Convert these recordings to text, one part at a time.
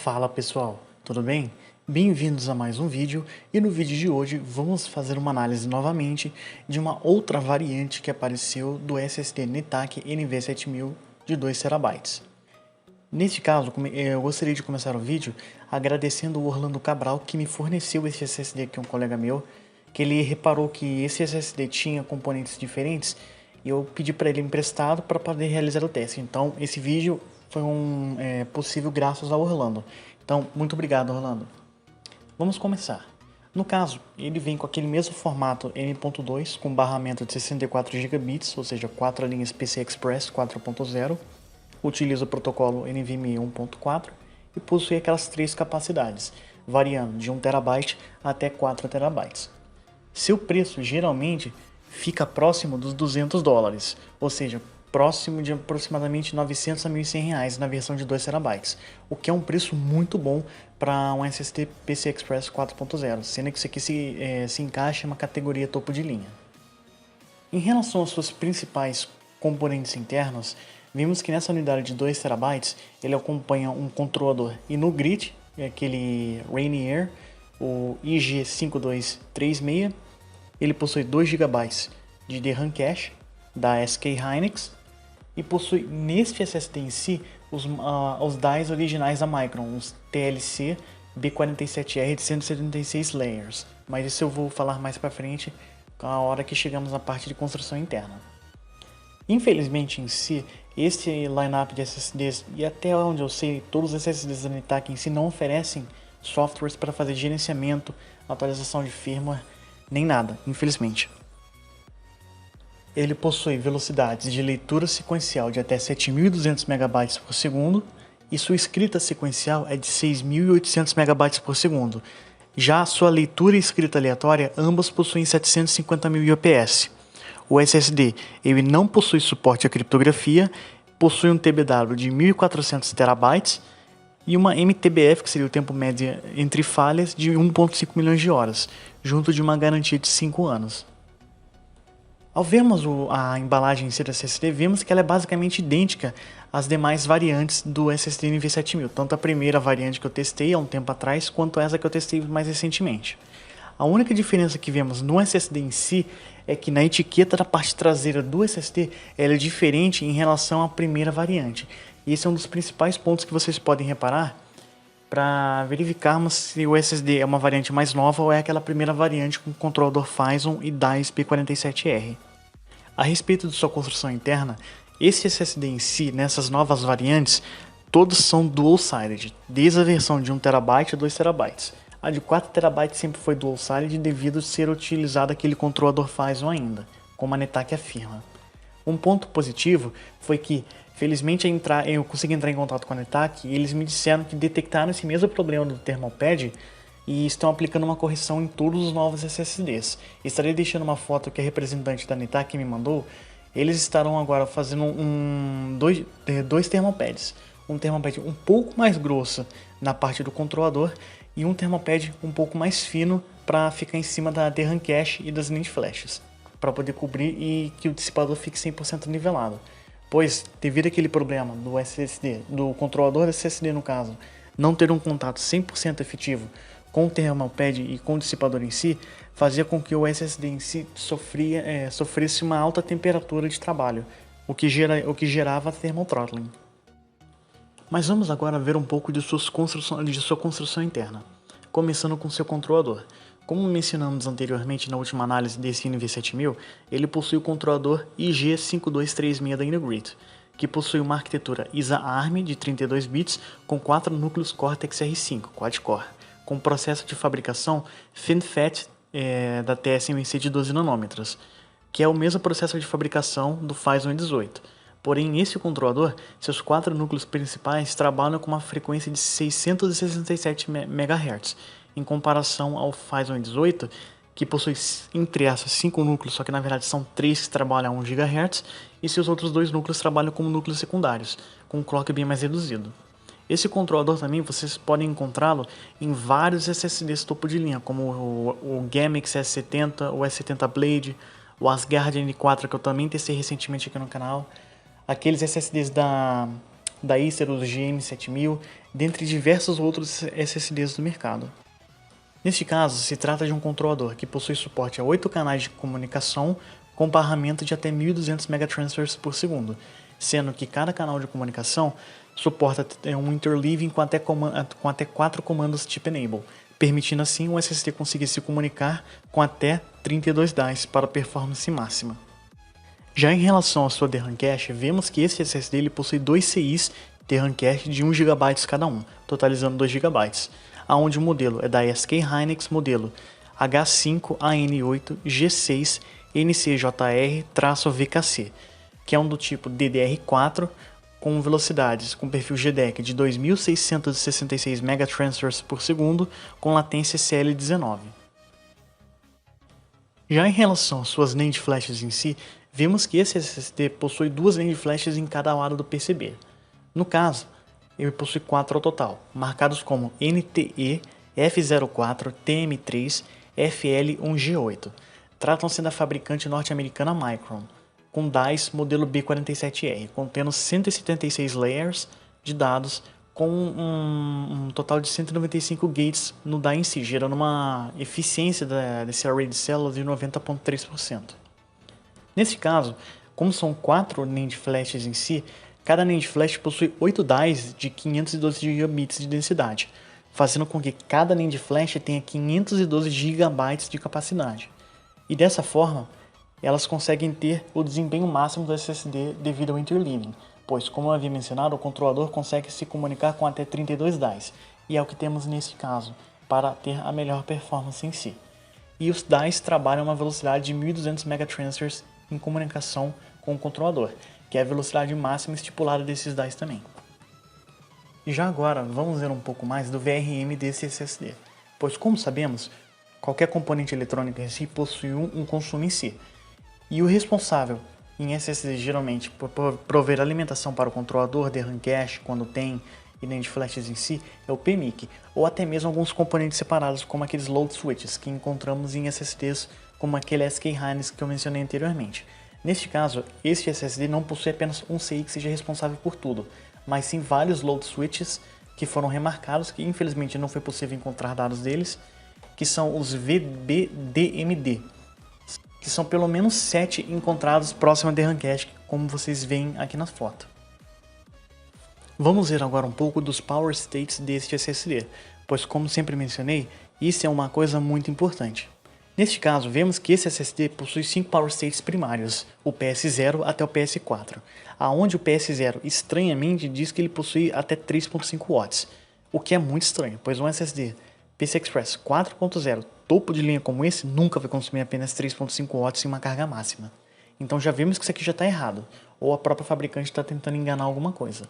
Fala pessoal, tudo bem? Bem-vindos a mais um vídeo e no vídeo de hoje vamos fazer uma análise novamente de uma outra variante que apareceu do SSD NetAC NV7000 de 2TB. Neste caso, eu gostaria de começar o vídeo agradecendo o Orlando Cabral que me forneceu esse SSD, que é um colega meu, que ele reparou que esse SSD tinha componentes diferentes e eu pedi para ele emprestado para poder realizar o teste. Então esse vídeo foi possível graças ao Orlando. Então, muito obrigado, Orlando. Vamos começar. No caso, ele vem com aquele mesmo formato M.2 com barramento de 64 GB, ou seja, 4 linhas PCI Express 4.0, utiliza o protocolo NVMe 1.4 e possui aquelas três capacidades, variando de 1 TB até 4 TB. Seu preço geralmente fica próximo dos $200, ou seja, próximo de aproximadamente 900 a 1.100 reais na versão de 2 TB, o que é um preço muito bom para um SSD PCI Express 4.0, sendo que isso aqui se encaixa em uma categoria topo de linha. Em relação às suas principais componentes internos, vimos que nessa unidade de 2 TB ele acompanha um controlador InnoGrid, aquele Rainier, o IG5236, ele possui 2 GB de DRAM Cache da SK Hynix e possui neste SSD em si os dies originais da Micron, os TLC B47R de 176 layers, mas isso eu vou falar mais para frente a hora que chegamos na parte de construção interna. Infelizmente em si, este lineup de SSDs, e até onde eu sei, todos os SSDs da NetAC em si não oferecem softwares para fazer gerenciamento, atualização de firmware, nem nada, infelizmente. Ele possui velocidades de leitura sequencial de até 7.200 MB por segundo e sua escrita sequencial é de 6.800 MB por segundo. Já a sua leitura e escrita aleatória, ambas possuem 750.000 IOPS. O SSD ele não possui suporte à criptografia, possui um TBW de 1.400 TB e uma MTBF, que seria o tempo médio entre falhas, de 1.5 milhões de horas, junto de uma garantia de 5 anos. Ao vermos a embalagem em si do SSD, vemos que ela é basicamente idêntica às demais variantes do SSD NV7000, tanto a primeira variante que eu testei há um tempo atrás, quanto essa que eu testei mais recentemente. A única diferença que vemos no SSD em si é que na etiqueta da parte traseira do SSD ela é diferente em relação à primeira variante. E esse é um dos principais pontos que vocês podem reparar para verificarmos se o SSD é uma variante mais nova ou é aquela primeira variante com controlador Phison e dies P47R. A respeito de sua construção interna, esse SSD em si, nessas novas variantes, todos são dual-sided, desde a versão de 1 TB a 2 TB. A de 4 TB sempre foi dual-sided devido a ser utilizado aquele controlador Phison ainda, como a NetAC afirma. Um ponto positivo foi que, felizmente, eu consegui entrar em contato com a NetAC e eles me disseram que detectaram esse mesmo problema do thermal pad e estão aplicando uma correção em todos os novos SSDs. Estarei deixando uma foto que a representante da NetAC me mandou. Eles estarão agora fazendo dois thermal pads. Um thermal pad um pouco mais grosso na parte do controlador e um thermal pad um pouco mais fino para ficar em cima da DRAM cache e das NAND flashes, para poder cobrir e que o dissipador fique 100% nivelado. Pois, devido àquele problema do SSD, do controlador SSD no caso, não ter um contato 100% efetivo com o thermal pad e com o dissipador em si, fazia com que o SSD em si sofresse uma alta temperatura de trabalho, o que gerava thermal throttling. Mas vamos agora ver um pouco de sua construção interna, começando com seu controlador. Como mencionamos anteriormente na última análise desse NV7000, ele possui o controlador IG5236 da InnoGrid, que possui uma arquitetura ISA-ARM de 32 bits com 4 núcleos Cortex-R5 quad-core, com processo de fabricação FinFET da TSMC de 12 nanômetros, que é o mesmo processo de fabricação do Phison 18. Porém, esse controlador, seus 4 núcleos principais trabalham com uma frequência de 667 MHz, em comparação ao Phison 18, que possui entre essas 5 núcleos, só que na verdade são 3 que trabalham a 1 GHz, e seus outros 2 núcleos trabalham como núcleos secundários, com um clock bem mais reduzido. Esse controlador também vocês podem encontrá-lo em vários SSDs topo de linha, como o Gamix S70, o S70 Blade, o Asgard N4, que eu também testei recentemente aqui no canal, aqueles SSDs da da Acer os GM7000, dentre diversos outros SSDs do mercado. Neste caso, se trata de um controlador que possui suporte a 8 canais de comunicação com barramento de até 1200 megatransfers por segundo, sendo que cada canal de comunicação suporta um interleaving com até 4 comandos tipo Enable, permitindo assim o SSD conseguir se comunicar com até 32 DAIs para performance máxima. Já em relação à sua DRAM Cache, vemos que esse SSD ele possui 2 CIs DRAM Cache de 1 GB cada um, totalizando 2 GB, aonde o modelo é da SK Hynix modelo H5AN8 G6 NCJR-VKC, que é um do tipo DDR4 com velocidades com perfil GDEC de 2666 megatransfers por segundo com latência CL19. Já em relação às suas NAND flashes em si, vemos que esse SSD possui 2 NAND flashes em cada lado do PCB. No caso, ele possui 4 ao total, marcados como NTE, F04, TM3, FL1G8. Tratam-se da fabricante norte-americana Micron, com DAIs modelo B47R, contendo 176 layers de dados com um total de 195 gates no DAI em si, gerando uma eficiência desse array de células de 90,3%. Nesse caso, como são 4 NAND flashes em si, cada NAND flash possui 8 DAIs de 512 GB de densidade, fazendo com que cada NAND flash tenha 512 GB de capacidade. E dessa forma, elas conseguem ter o desempenho máximo do SSD devido ao interleaving, pois, como eu havia mencionado, o controlador consegue se comunicar com até 32 DAIs, e é o que temos nesse caso, para ter a melhor performance em si. E os DAIs trabalham a uma velocidade de 1200 megatransfers em comunicação com o controlador, que é a velocidade máxima estipulada desses DAIs também. E já agora, vamos ver um pouco mais do VRM desse SSD, pois, como sabemos, qualquer componente eletrônico em si possui um consumo em si, e o responsável em SSD geralmente por prover alimentação para o controlador DRAM Cache quando tem e NAND flashes em si é o PMIC, ou até mesmo alguns componentes separados como aqueles load switches que encontramos em SSDs como aquele SK Hynix que eu mencionei anteriormente. Neste caso, este SSD não possui apenas um CI que seja responsável por tudo, mas sim vários load switches que foram remarcados, que infelizmente não foi possível encontrar dados deles, que são os VBDMD, que são pelo menos 7 encontrados próximo a DRAM Cache, como vocês veem aqui na foto. Vamos ver agora um pouco dos Power States deste SSD, pois como sempre mencionei, isso é uma coisa muito importante. Neste caso, vemos que esse SSD possui 5 Power States primários, o PS0 até o PS4, aonde o PS0 estranhamente diz que ele possui até 3.5 watts, o que é muito estranho, pois um SSD PCI Express 4.0 topo de linha como esse nunca vai consumir apenas 3.5 watts em uma carga máxima. Então já vemos que isso aqui já está errado, ou a própria fabricante está tentando enganar alguma coisa.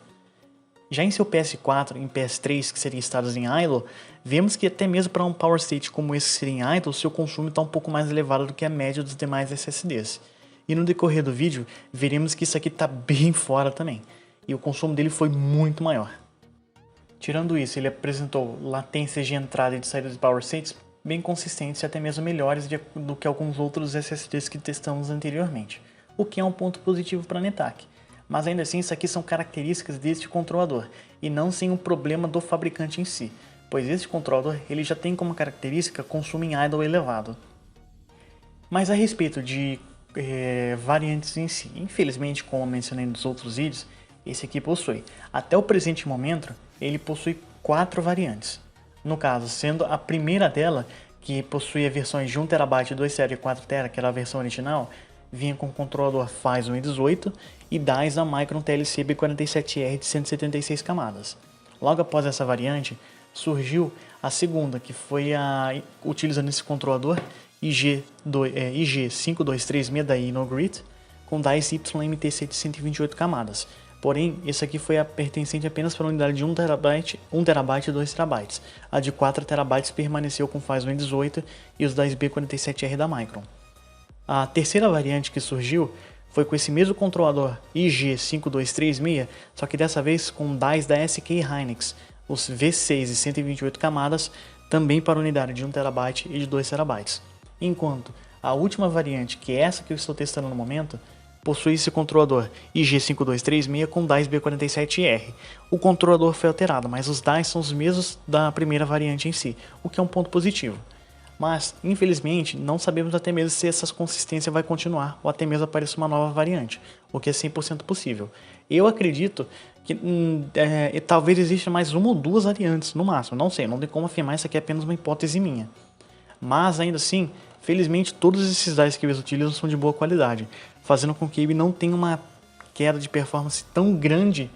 Já em seu PS4 e em PS3, que seriam estados em idle, vemos que até mesmo para um Power State como esse que seria em idle, seu consumo está um pouco mais elevado do que a média dos demais SSDs. E no decorrer do vídeo, veremos que isso aqui está bem fora também, e o consumo dele foi muito maior. Tirando isso, ele apresentou latências de entrada e de saída de Power States bem consistentes e até mesmo melhores do que alguns outros SSDs que testamos anteriormente, o que é um ponto positivo para a NetAC. Mas ainda assim, isso aqui são características deste controlador, e não sim um problema do fabricante em si, pois este controlador ele já tem como característica consumo em idle elevado. Mas a respeito de variantes em si, infelizmente, como eu mencionei nos outros vídeos, esse aqui possui. Até o presente momento, ele possui 4 variantes. No caso, sendo a primeira dela, que possuía versões de 1TB, 2TB e 4TB, que era a versão original, vinha com o controlador Phison E18 e DAIs da Micron TLC B47R de 176 camadas. Logo após essa variante, surgiu a segunda, que foi utilizando esse controlador IG5236 da Inogrit, com DAIs YMTC de 128 camadas. Porém, esse aqui foi pertencente apenas para a unidade de 1TB e 2TB. A de 4TB permaneceu com Phison E18 e os DAIs B47R da Micron. A terceira variante que surgiu foi com esse mesmo controlador IG5236, só que dessa vez com DAIs da SK Hynix, os V6 e 128 camadas, também para unidade de 1TB e de 2TB. Enquanto a última variante, que é essa que eu estou testando no momento, possuísse controlador IG5236 com DICE B47R. O controlador foi alterado, mas os DICE são os mesmos da primeira variante em si, o que é um ponto positivo. Mas, infelizmente, não sabemos até mesmo se essa consistência vai continuar ou até mesmo aparecer uma nova variante, o que é 100% possível. Eu acredito que talvez exista mais uma ou duas variantes no máximo, não sei, não tem como afirmar, isso aqui é apenas uma hipótese minha. Mas ainda assim, felizmente todos esses DICE que eles utilizam são de boa qualidade, fazendo com que ele não tenha uma queda de performance tão grande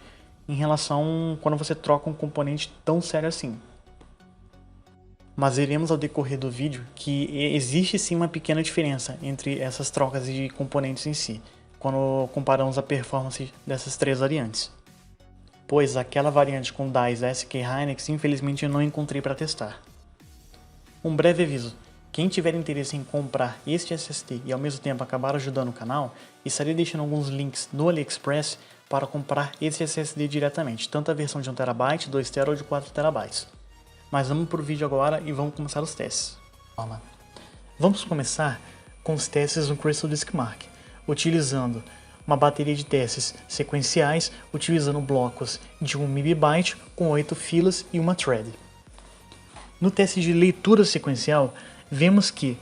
em relação quando você troca um componente tão sério assim. Mas veremos ao decorrer do vídeo que existe sim uma pequena diferença entre essas trocas de componentes em si, quando comparamos a performance dessas três variantes. Pois aquela variante com DICE da SK Hynix infelizmente eu não encontrei para testar. Um breve aviso, quem tiver interesse em comprar este SSD e ao mesmo tempo acabar ajudando o canal, estarei deixando alguns links no AliExpress para comprar esse SSD diretamente, tanto a versão de 1TB, 2TB ou de 4TB. Mas vamos para o vídeo agora e vamos começar os testes. Vamos começar com os testes no Crystal Disk Mark, utilizando uma bateria de testes sequenciais, utilizando blocos de 1 MB com 8 filas e uma thread. No teste de leitura sequencial, vemos que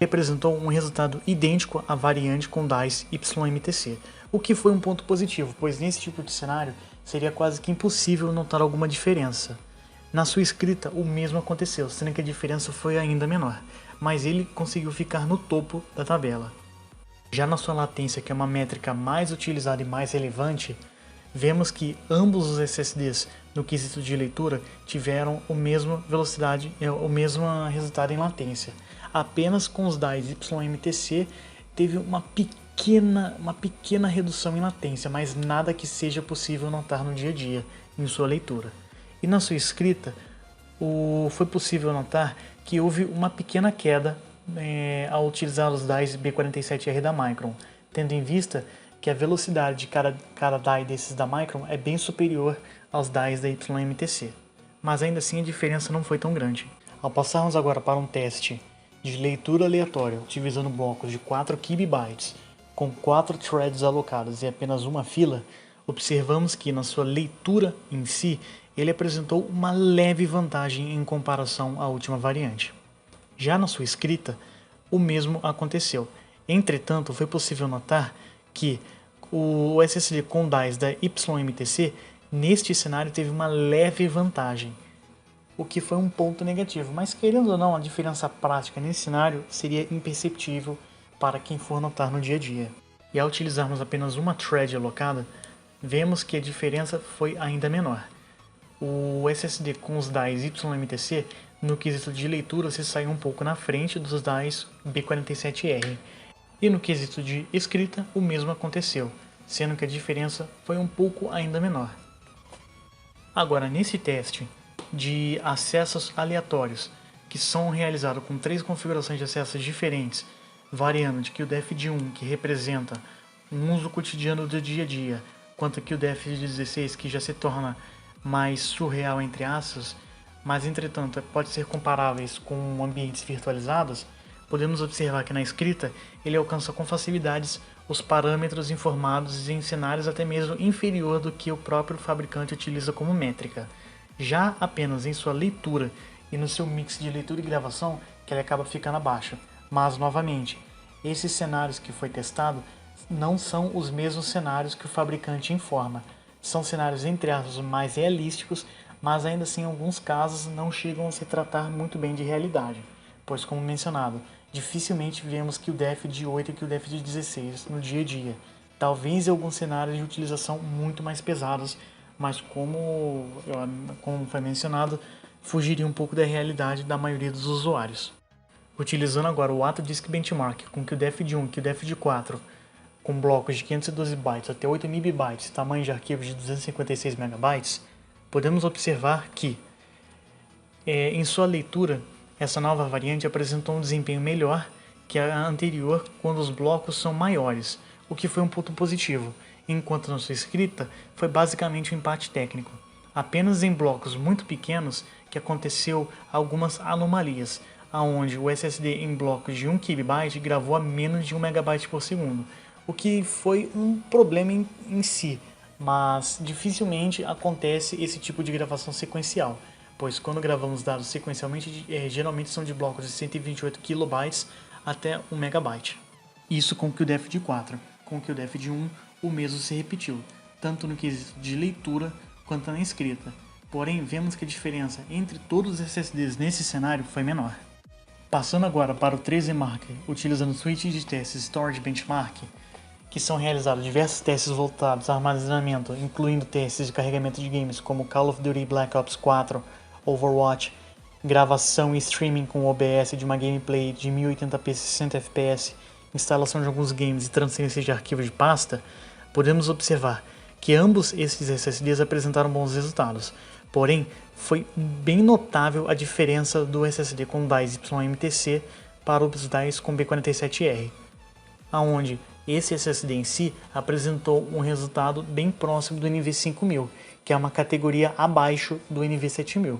representou um resultado idêntico à variante com DICE YMTC, o que foi um ponto positivo, pois nesse tipo de cenário seria quase que impossível notar alguma diferença. Na sua escrita, o mesmo aconteceu, sendo que a diferença foi ainda menor, mas ele conseguiu ficar no topo da tabela. Já na sua latência, que é uma métrica mais utilizada e mais relevante, vemos que ambos os SSDs, no quesito de leitura, tiveram a mesma velocidade, o mesmo resultado em latência. Apenas com os DICE YMTC teve uma pequena redução em latência, mas nada que seja possível notar no dia a dia em sua leitura. E na sua escrita, foi possível notar que houve uma pequena queda ao utilizar os DICE B47R da Micron, tendo em vista que a velocidade de cada die desses da Micron é bem superior aos DICE da YMTC. Mas ainda assim a diferença não foi tão grande. Ao passarmos agora para um teste de leitura aleatória, utilizando blocos de 4 KB, com 4 threads alocados e apenas uma fila, observamos que na sua leitura em si, ele apresentou uma leve vantagem em comparação à última variante. Já na sua escrita, o mesmo aconteceu. Entretanto, foi possível notar que o SSD com DICE da YMTC, neste cenário, teve uma leve vantagem, o que foi um ponto negativo, mas querendo ou não, a diferença prática nesse cenário seria imperceptível para quem for notar no dia a dia. E ao utilizarmos apenas uma thread alocada, vemos que a diferença foi ainda menor. O SSD com os DICE YMTC, no quesito de leitura, se saiu um pouco na frente dos DICE B47R. E no quesito de escrita, o mesmo aconteceu, sendo que a diferença foi um pouco ainda menor. Agora, nesse teste de acessos aleatórios, que são realizados com 3 configurações de acessos diferentes, variando de QDF de 1, que representa um uso cotidiano do dia a dia, quanto que o QDF de 16, que já se torna mais surreal entre aspas, mas entretanto pode ser comparáveis com ambientes virtualizados, podemos observar que na escrita ele alcança com facilidades os parâmetros informados em cenários até mesmo inferior do que o próprio fabricante utiliza como métrica. Já apenas em sua leitura e no seu mix de leitura e gravação que ele acaba ficando abaixo. Mas novamente, esses cenários que foi testado não são os mesmos cenários que o fabricante informa. São cenários entre aspas mais realísticos, mas ainda assim em alguns casos não chegam a se tratar muito bem de realidade, pois como mencionado, dificilmente vemos QDF de 8 e QDF de 16 no dia a dia, talvez em alguns cenários de utilização muito mais pesados, mas como foi mencionado, fugiria um pouco da realidade da maioria dos usuários. Utilizando agora o AtoDisk Benchmark com QDF de 1 e QDF de 4, com blocos de 512 bytes até 8 MB, tamanho de arquivos de 256 MB, podemos observar que, em sua leitura, essa nova variante apresentou um desempenho melhor que a anterior quando os blocos são maiores, o que foi um ponto positivo, enquanto na sua escrita foi basicamente um empate técnico. Apenas em blocos muito pequenos que aconteceu algumas anomalias, onde o SSD em blocos de 1 KB gravou a menos de 1 MB por segundo, o que foi um problema em si, mas dificilmente acontece esse tipo de gravação sequencial, pois quando gravamos dados sequencialmente, geralmente são de blocos de 128 KB até 1 MB. Isso com o QDF de 4. Com o QDF de 1, o mesmo se repetiu, tanto no quesito de leitura quanto na escrita. Porém, vemos que a diferença entre todos os SSDs nesse cenário foi menor. Passando agora para o 3D Marker, utilizando suíte de testes Storage Benchmark, que são realizados diversos testes voltados a armazenamento, incluindo testes de carregamento de games como Call of Duty Black Ops 4, Overwatch, gravação e streaming com OBS de uma gameplay de 1080p 60 fps, instalação de alguns games e transferência de arquivos de pasta, podemos observar que ambos esses SSDs apresentaram bons resultados. Porém, foi bem notável a diferença do SSD com DICE YMTC para os DICE com B47R, aonde esse SSD em si apresentou um resultado bem próximo do NV5000, que é uma categoria abaixo do NV7000,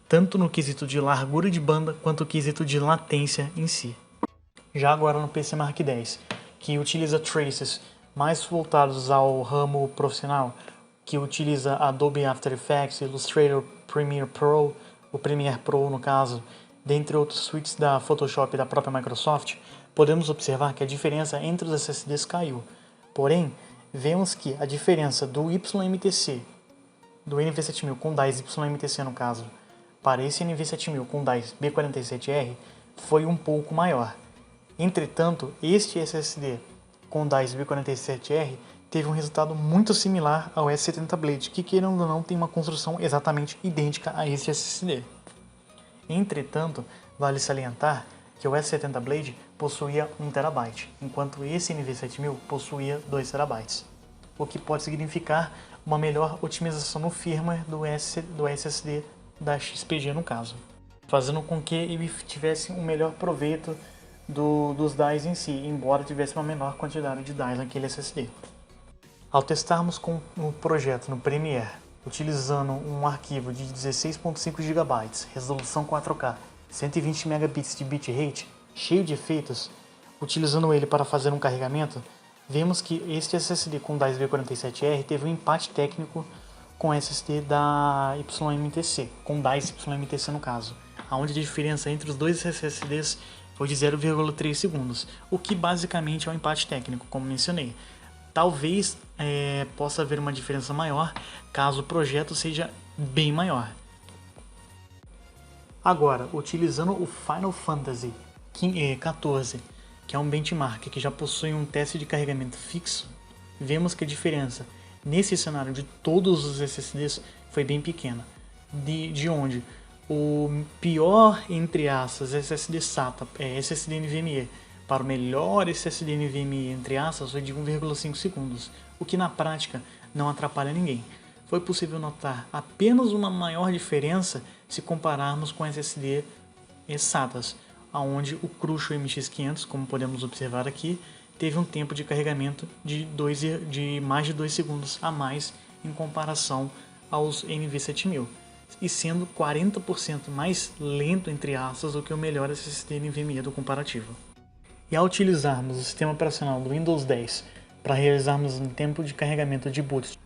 tanto no quesito de largura de banda quanto no quesito de latência em si. Já agora no PC Mark X, que utiliza traces mais voltados ao ramo profissional, que utiliza Adobe After Effects, Illustrator, Premiere Pro, o Premiere Pro no caso, dentre outros suites da Photoshop e da própria Microsoft, podemos observar que a diferença entre os SSDs caiu. Porém, vemos que a diferença do YMTC, do NV7000 com DICE YMTC no caso, para esse NV7000 com DICE B47R foi um pouco maior. Entretanto, este SSD com DICE B47R teve um resultado muito similar ao S70 Blade, que querendo ou não tem uma construção exatamente idêntica a esse SSD. Entretanto, vale salientar que o S70 Blade possuía 1 TB, enquanto esse NV7000 possuía 2 TB, o que pode significar uma melhor otimização no firmware do SSD da XPG no caso, fazendo com que ele tivesse um melhor proveito dos DICE em si, embora tivesse uma menor quantidade de DICE naquele SSD. Ao testarmos com o projeto no Premiere, utilizando um arquivo de 16.5 GB, resolução 4K, 120 megabits de bitrate, cheio de efeitos, utilizando ele para fazer um carregamento, vemos que este SSD com DICE B47R teve um empate técnico com o SSD da YMTC, com DICE YMTC no caso, onde a diferença entre os dois SSDs foi de 0,3 segundos, o que basicamente é um empate técnico, como mencionei. Talvez possa haver uma diferença maior caso o projeto seja bem maior. Agora, utilizando o Final Fantasy XIV, que é um benchmark que já possui um teste de carregamento fixo, vemos que a diferença nesse cenário de todos os SSDs foi bem pequena, de onde o pior, entre aspas, SSD SATA, SSD NVMe, para o melhor SSD NVMe, entre aspas, foi de 1,5 segundos, o que na prática não atrapalha ninguém. Foi possível notar apenas uma maior diferença se compararmos com SSD SATAs, onde o Crucial MX500, como podemos observar aqui, teve um tempo de carregamento de mais de 2 segundos a mais em comparação aos NV7000, e sendo 40% mais lento, entre aspas, do que o melhor SSD NVMe do comparativo. E ao utilizarmos o sistema operacional do Windows 10 para realizarmos um tempo de carregamento de boot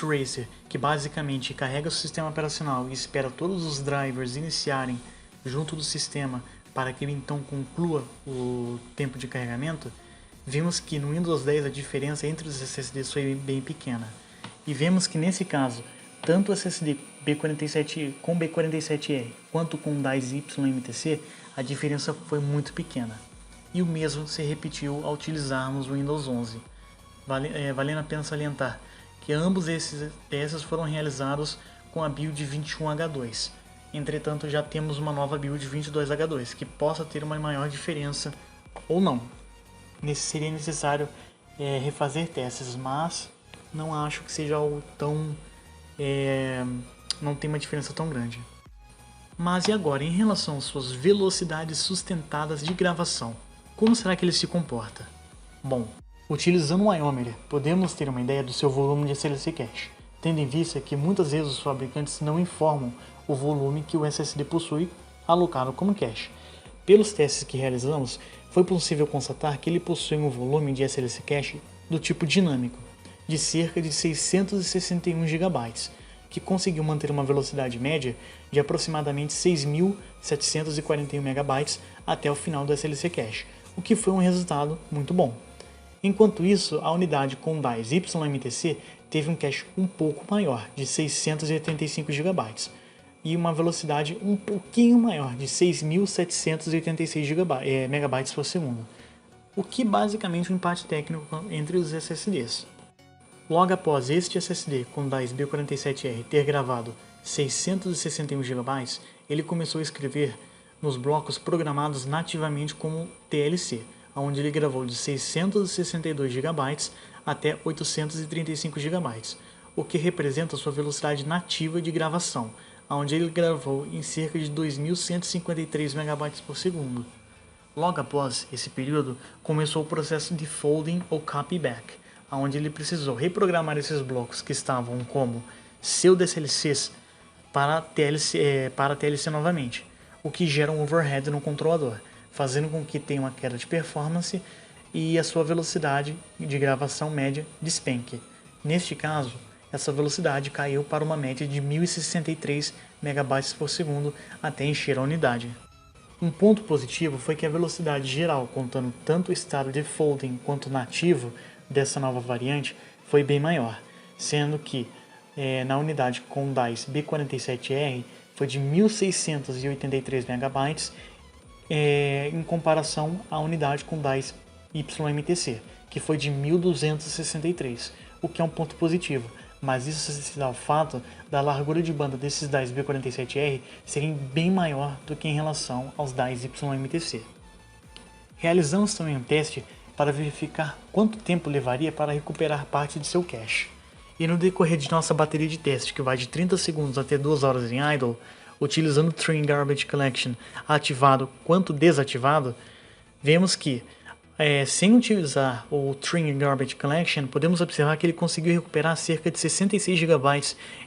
Racer, que basicamente carrega o sistema operacional e espera todos os drivers iniciarem junto do sistema para que ele então conclua o tempo de carregamento, vimos que no Windows 10 a diferença entre os SSDs foi bem pequena. E vemos que nesse caso, tanto o SSD B47 com B47R quanto com DICE YMTC, a diferença foi muito pequena. E o mesmo se repetiu ao utilizarmos o Windows 11. Valendo a pena salientar que ambos esses testes foram realizados com a build 21H2. Entretanto, já temos uma nova build 22H2, que possa ter uma maior diferença ou não. Seria necessário refazer testes, mas não acho que seja algo tão... não tem uma diferença tão grande. Mas e agora, em relação às suas velocidades sustentadas de gravação? Como será que ele se comporta? Bom, utilizando o Iometer, podemos ter uma ideia do seu volume de SLC Cache, tendo em vista que muitas vezes os fabricantes não informam o volume que o SSD possui alocado como cache. Pelos testes que realizamos, foi possível constatar que ele possui um volume de SLC Cache do tipo dinâmico, de cerca de 661 GB, que conseguiu manter uma velocidade média de aproximadamente 6.741 MB até o final do SLC Cache, o que foi um resultado muito bom. Enquanto isso, a unidade com DICE YMTC teve um cache um pouco maior, de 685 GB, e uma velocidade um pouquinho maior, de 6.786 MB por segundo, o que basicamente é um empate técnico entre os SSDs. Logo após este SSD com DICE B47R ter gravado 661 GB, ele começou a escrever nos blocos programados nativamente como TLC, onde ele gravou de 662 GB até 835 GB, o que representa sua velocidade nativa de gravação, onde ele gravou em cerca de 2.153 MB por segundo. Logo após esse período, começou o processo de folding ou copy back, onde ele precisou reprogramar esses blocos que estavam como pseudo-SLCs para TLC novamente, o que gera um overhead no controlador, fazendo com que tenha uma queda de performance e a sua velocidade de gravação média despenque. Neste caso, essa velocidade caiu para uma média de 1.063 MB por segundo até encher a unidade. Um ponto positivo foi que a velocidade geral, contando tanto o estado de folding quanto nativo dessa nova variante, foi bem maior, sendo que na unidade com DICE B47R foi de 1.683 MB em comparação à unidade com DICE YMTC, que foi de 1.263, o que é um ponto positivo, mas isso se dá ao fato da largura de banda desses DICE B47R serem bem maior do que em relação aos DICE YMTC. Realizamos também um teste para verificar quanto tempo levaria para recuperar parte de seu cache. E no decorrer de nossa bateria de teste, que vai de 30 segundos até 2 horas em idle, utilizando o Trim Garbage Collection ativado quanto desativado, vemos que, sem utilizar o Trim Garbage Collection, podemos observar que ele conseguiu recuperar cerca de 66 GB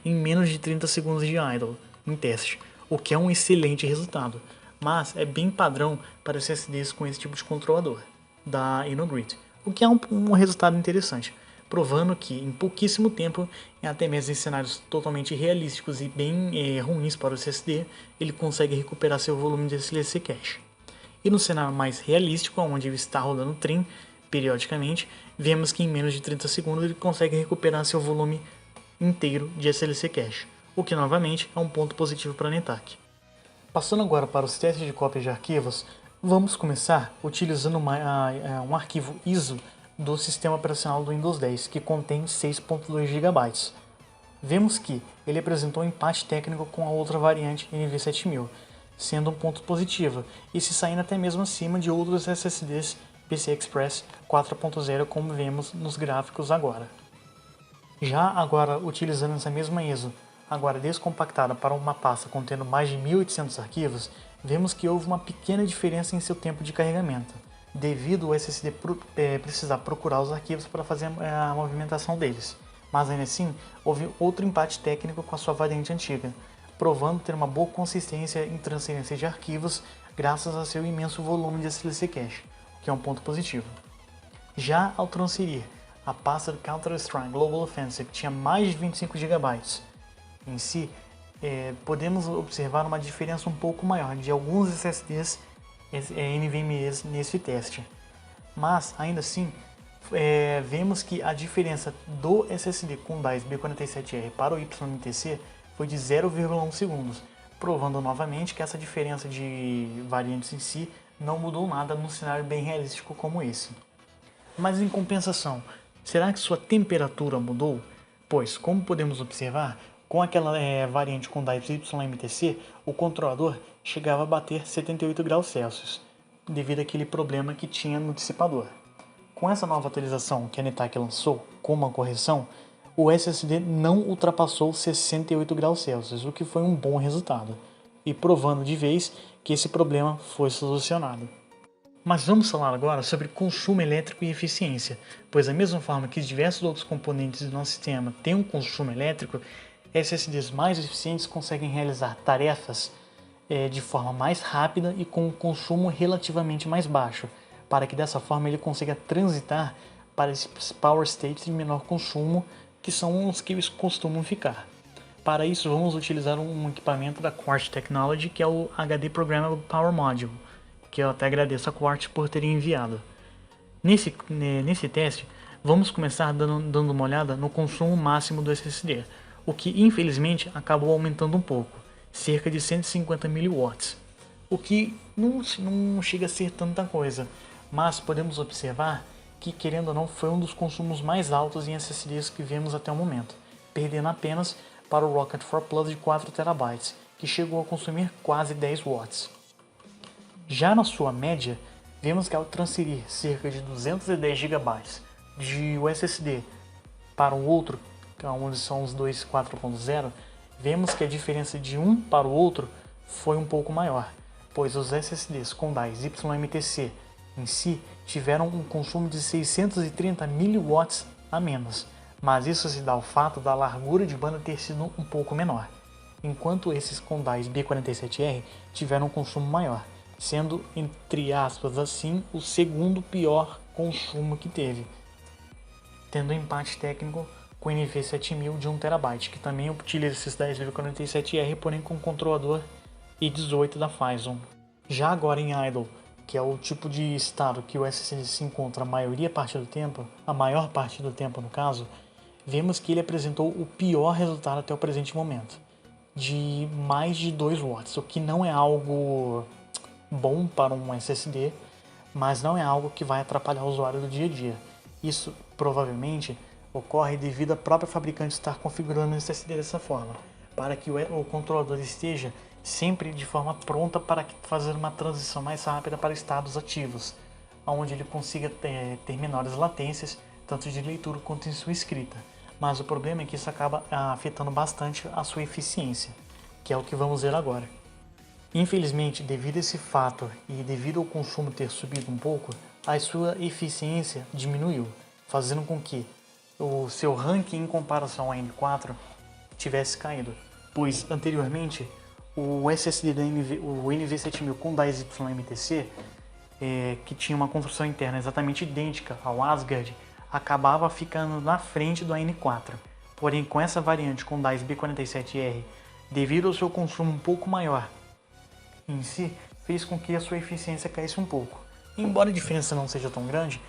em menos de 30 segundos de idle em teste, o que é um excelente resultado, mas é bem padrão para SSDs com esse tipo de controlador da InnoGrid, o que é um resultado interessante, provando que em pouquíssimo tempo, até mesmo em cenários totalmente realísticos e bem ruins para o SSD, ele consegue recuperar seu volume de SLC Cache. E no cenário mais realístico, onde ele está rodando Trim periodicamente, vemos que em menos de 30 segundos ele consegue recuperar seu volume inteiro de SLC Cache, o que novamente é um ponto positivo para a NetApp. Passando agora para os testes de cópia de arquivos, vamos começar utilizando um arquivo ISO do sistema operacional do Windows 10, que contém 6.2 GB. Vemos que ele apresentou um empate técnico com a outra variante NV7000, sendo um ponto positivo, e se saindo até mesmo acima de outros SSDs PCI Express 4.0, como vemos nos gráficos agora. Já agora, utilizando essa mesma ISO, agora descompactada para uma pasta contendo mais de 1.800 arquivos, vemos que houve uma pequena diferença em seu tempo de carregamento, devido ao SSD precisar procurar os arquivos para fazer a movimentação deles. Mas ainda assim, houve outro empate técnico com a sua variante antiga, provando ter uma boa consistência em transferência de arquivos graças a seu imenso volume de SLC Cache, o que é um ponto positivo. Já ao transferir a pasta do Counter-Strike Global Offensive, que tinha mais de 25 GB em si, podemos observar uma diferença um pouco maior de alguns SSDs NVMe's nesse teste. Mas, ainda assim, vemos que a diferença do SSD com DICE B47R para o YMTC foi de 0,1 segundos, provando novamente que essa diferença de variantes em si não mudou nada num cenário bem realístico como esse. Mas em compensação, será que sua temperatura mudou? Pois, como podemos observar, com aquela variante com DICE YMTC, o controlador chegava a bater 78 graus Celsius, devido àquele problema que tinha no dissipador. Com essa nova atualização que a NetApp lançou, com uma correção, o SSD não ultrapassou 68 graus Celsius, o que foi um bom resultado, e provando de vez que esse problema foi solucionado. Mas vamos falar agora sobre consumo elétrico e eficiência, pois da mesma forma que diversos outros componentes do nosso sistema têm um consumo elétrico, SSDs mais eficientes conseguem realizar tarefas de forma mais rápida e com um consumo relativamente mais baixo, para que dessa forma ele consiga transitar para esses power states de menor consumo, que são os que eles costumam ficar. Para isso, vamos utilizar um equipamento da Quartz Technology, que é o HD Programmable Power Module, que eu até agradeço a Quartz por terem enviado. Nesse teste, vamos começar dando uma olhada no consumo máximo do SSD, o que infelizmente acabou aumentando um pouco, cerca de 150 mW, o que não chega a ser tanta coisa, mas podemos observar que, querendo ou não, foi um dos consumos mais altos em SSDs que vemos até o momento, perdendo apenas para o Rocket 4 Plus de 4 TB, que chegou a consumir quase 10 watts. Já na sua média, vemos que ao transferir cerca de 210 GB de um SSD para o outro, onde são os dois 4.0, vemos que a diferença de um para o outro foi um pouco maior, pois os SSDs com DICE YMTC em si tiveram um consumo de 630 mW a menos, mas isso se dá ao fato da largura de banda ter sido um pouco menor, enquanto esses com DICE B47R tiveram um consumo maior, sendo, entre aspas assim, o segundo pior consumo que teve, tendo um empate técnico com o NV7000 de 1 TB, que também utiliza esses 10 B47R, porém com controlador i18 da Phison. Já agora em idle, que é o tipo de estado que o SSD se encontra a maior parte do tempo no caso, vemos que ele apresentou o pior resultado até o presente momento, de mais de 2 watts, o que não é algo bom para um SSD, mas não é algo que vai atrapalhar o usuário do dia a dia. Isso provavelmente ocorre devido à própria fabricante estar configurando o SSD dessa forma, para que o controlador esteja sempre de forma pronta para fazer uma transição mais rápida para estados ativos, onde ele consiga ter menores latências, tanto de leitura quanto em sua escrita. Mas o problema é que isso acaba afetando bastante a sua eficiência, que é o que vamos ver agora. Infelizmente, devido a esse fato e devido ao consumo ter subido um pouco, a sua eficiência diminuiu, fazendo com que o seu ranking em comparação ao N4 tivesse caído, pois anteriormente o SSD da o NV7000 com DICE YMTC, que tinha uma construção interna exatamente idêntica ao Asgard, acabava ficando na frente do N4. Porém, com essa variante com DICE B47R, devido ao seu consumo um pouco maior em si, fez com que a sua eficiência caísse um pouco. Embora a diferença não seja tão grande,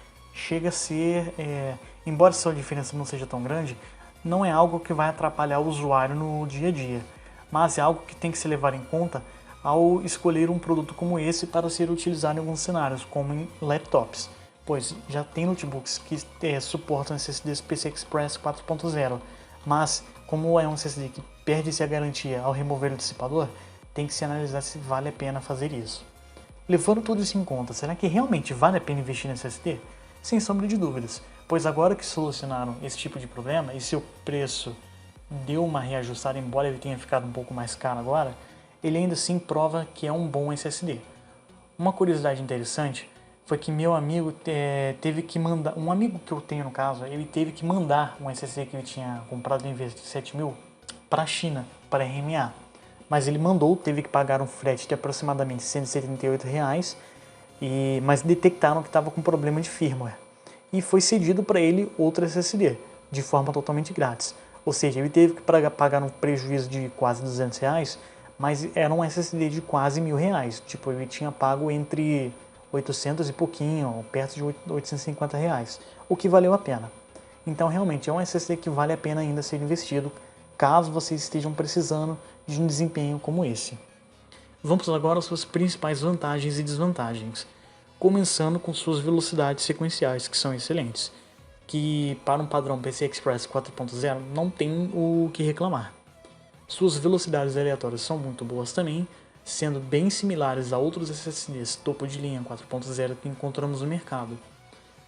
embora essa diferença não seja tão grande, não é algo que vai atrapalhar o usuário no dia a dia, mas é algo que tem que se levar em conta ao escolher um produto como esse para ser utilizado em alguns cenários, como em laptops, pois já tem notebooks que suportam SSDs PCI Express 4.0, mas como é um SSD que perde-se a garantia ao remover o dissipador, tem que se analisar se vale a pena fazer isso. Levando tudo isso em conta, será que realmente vale a pena investir no SSD? Sem sombra de dúvidas, pois agora que solucionaram esse tipo de problema e seu preço deu uma reajustada, embora ele tenha ficado um pouco mais caro agora, ele ainda assim prova que é um bom SSD. Uma curiosidade interessante foi que meu amigo teve que mandar, um amigo que eu tenho no caso, ele teve que mandar um SSD que ele tinha comprado em vez de 7000 para a China, para RMA. Mas ele mandou, teve que pagar um frete de aproximadamente R$ 178, mas detectaram que estava com problema de firmware. E foi cedido para ele outro SSD, de forma totalmente grátis. Ou seja, ele teve que pagar um prejuízo de quase R$200, mas era um SSD de quase R$1.000. Tipo, ele tinha pago entre 800 e pouquinho, perto de R$850, o que valeu a pena. Então, realmente, é um SSD que vale a pena ainda ser investido, caso vocês estejam precisando de um desempenho como esse. Vamos agora às suas principais vantagens e desvantagens, começando com suas velocidades sequenciais, que são excelentes, que para um padrão PCI Express 4.0 não tem o que reclamar. Suas velocidades aleatórias são muito boas também, sendo bem similares a outros SSDs topo de linha 4.0 que encontramos no mercado.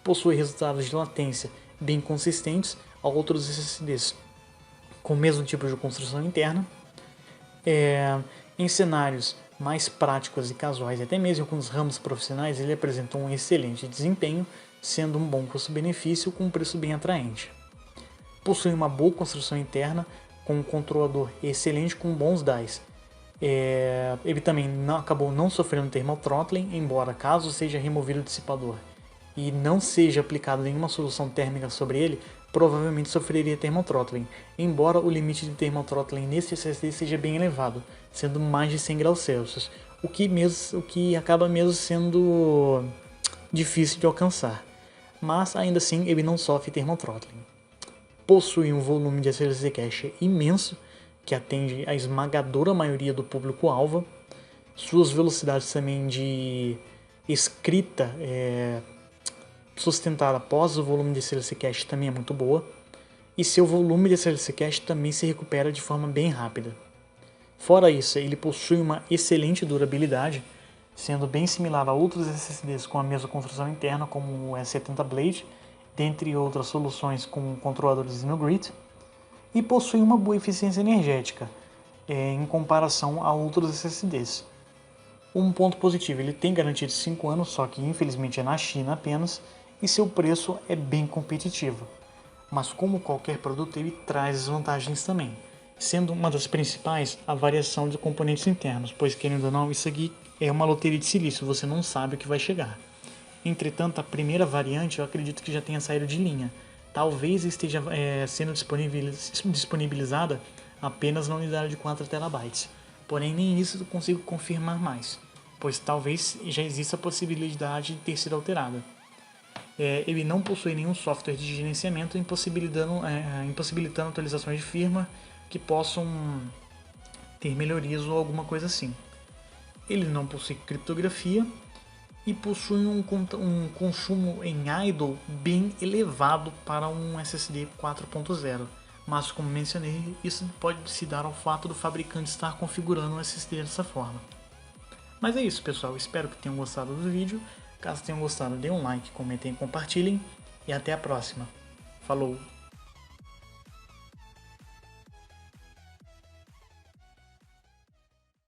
Possui resultados de latência bem consistentes a outros SSDs com o mesmo tipo de construção interna. Em cenários mais práticos e casuais, até mesmo com os ramos profissionais, ele apresentou um excelente desempenho, sendo um bom custo-benefício com um preço bem atraente. Possui uma boa construção interna, com um controlador excelente com bons DICE. Ele também acabou não sofrendo thermal throttling, embora caso seja removido o dissipador e não seja aplicado nenhuma solução térmica sobre ele, provavelmente sofreria thermal throttling, embora o limite de thermal throttling nesse SSD seja bem elevado, sendo mais de 100 graus Celsius, o que acaba mesmo sendo difícil de alcançar, mas ainda assim ele não sofre thermal throttling. Possui um volume de SSD cache imenso, que atende a esmagadora maioria do público-alvo. Suas velocidades também de escrita sustentada após o volume de SLC cache também é muito boa. E seu volume de SLC cache também se recupera de forma bem rápida. Fora isso, ele possui uma excelente durabilidade, sendo bem similar a outros SSDs com a mesma construção interna, como o S70 Blade, dentre outras soluções com controladores no grid, e possui uma boa eficiência energética em comparação a outros SSDs. Um ponto positivo, ele tem garantia de 5 anos, só que infelizmente é na China apenas, e seu preço é bem competitivo. Mas como qualquer produto, ele traz desvantagens também, sendo uma das principais a variação de componentes internos, pois querendo ou não, isso aqui é uma loteria de silício, você não sabe o que vai chegar. Entretanto, a primeira variante eu acredito que já tenha saído de linha. Talvez esteja sendo disponibilizada apenas na unidade de 4 TB. Porém, nem isso eu consigo confirmar mais, pois talvez já exista a possibilidade de ter sido alterada. Ele não possui nenhum software de gerenciamento, impossibilitando atualizações de firmware que possam ter melhorias ou alguma coisa assim. Ele não possui criptografia e possui um consumo em idle bem elevado para um SSD 4.0, mas como mencionei, isso pode se dar ao fato do fabricante estar configurando o SSD dessa forma. Mas é isso, pessoal, espero que tenham gostado do vídeo. Caso tenham gostado, dê um like, comentem e compartilhem, e até a próxima. Falou!